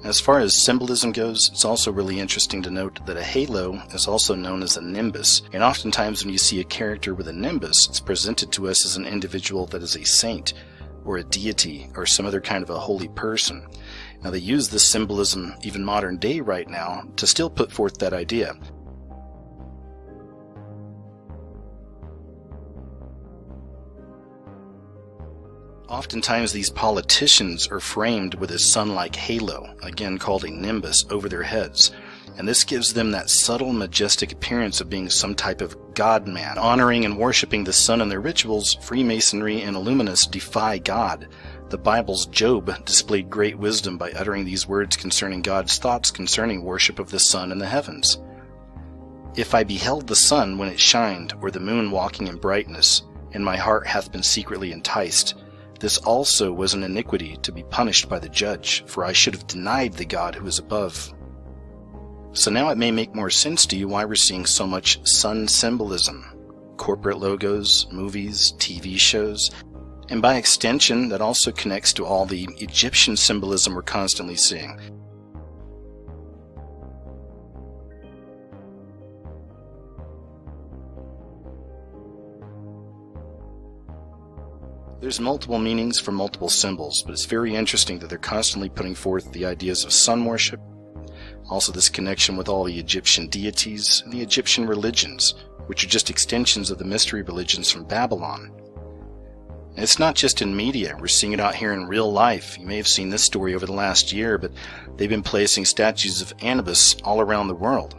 As far as symbolism goes, it's also really interesting to note that a halo is also known as a nimbus, and oftentimes when you see a character with a nimbus, it's presented to us as an individual that is a saint, or a deity, or some other kind of a holy person. Now they use this symbolism even modern day right now to still put forth that idea. Oftentimes these politicians are framed with a sun-like halo, again called a nimbus, over their heads. And this gives them that subtle, majestic appearance of being some type of god-man. Honoring and worshipping the sun in their rituals, Freemasonry and Illuminists defy God. The Bible's Job displayed great wisdom by uttering these words concerning God's thoughts concerning worship of the sun in the heavens. If I beheld the sun when it shined, or the moon walking in brightness, and my heart hath been secretly enticed, this also was an iniquity to be punished by the judge, for I should have denied the God who is above. So now it may make more sense to you why we're seeing so much sun symbolism. Corporate logos, movies, TV shows, and by extension that also connects to all the Egyptian symbolism we're constantly seeing. There's multiple meanings for multiple symbols, but it's very interesting that they're constantly putting forth the ideas of sun worship, also this connection with all the Egyptian deities and the Egyptian religions, which are just extensions of the mystery religions from Babylon. And it's not just in media, we're seeing it out here in real life. You may have seen this story over the last year, but they've been placing statues of Anubis all around the world.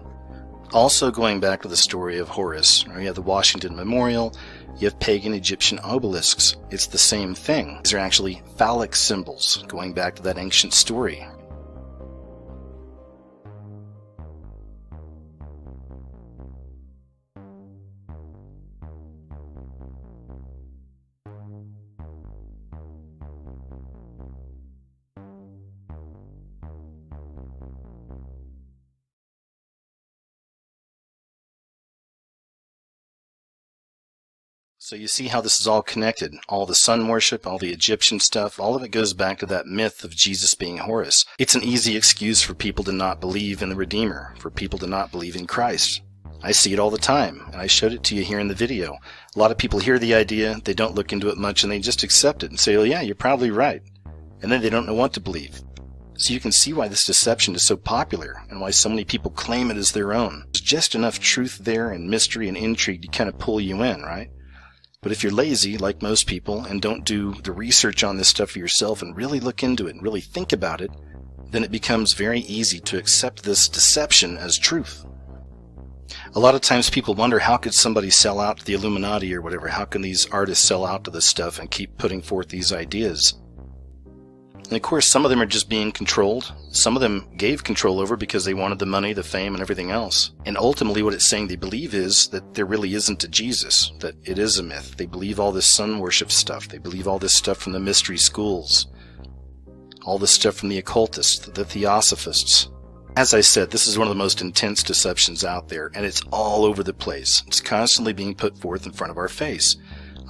Also going back to the story of Horus, you have the Washington Memorial, you have pagan Egyptian obelisks. It's the same thing. These are actually phallic symbols, going back to that ancient story. So you see how this is all connected. All the sun worship, all the Egyptian stuff, all of it goes back to that myth of Jesus being Horus. It's an easy excuse for people to not believe in the Redeemer, for people to not believe in Christ. I see it all the time, and I showed it to you here in the video. A lot of people hear the idea, they don't look into it much, and they just accept it and say, well, yeah, you're probably right. And then they don't know what to believe. So you can see why this deception is so popular, and why so many people claim it as their own. There's just enough truth there and mystery and intrigue to kind of pull you in, right? But if you're lazy, like most people, and don't do the research on this stuff for yourself and really look into it and really think about it, then it becomes very easy to accept this deception as truth. A lot of times people wonder, how could somebody sell out to the Illuminati or whatever? How can these artists sell out to this stuff and keep putting forth these ideas? And of course, some of them are just being controlled. Some of them gave control over because they wanted the money, the fame, and everything else. And ultimately what it's saying they believe is that there really isn't a Jesus, that it is a myth. They believe all this sun worship stuff. They believe all this stuff from the mystery schools. All this stuff from the occultists, the theosophists. As I said, this is one of the most intense deceptions out there, and it's all over the place. It's constantly being put forth in front of our face.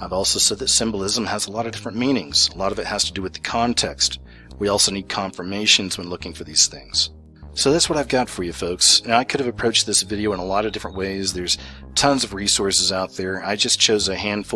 I've also said that symbolism has a lot of different meanings. A lot of it has to do with the context. We also need confirmations when looking for these things. So that's what I've got for you folks. Now I could have approached this video in a lot of different ways. There's tons of resources out there. I just chose a handful.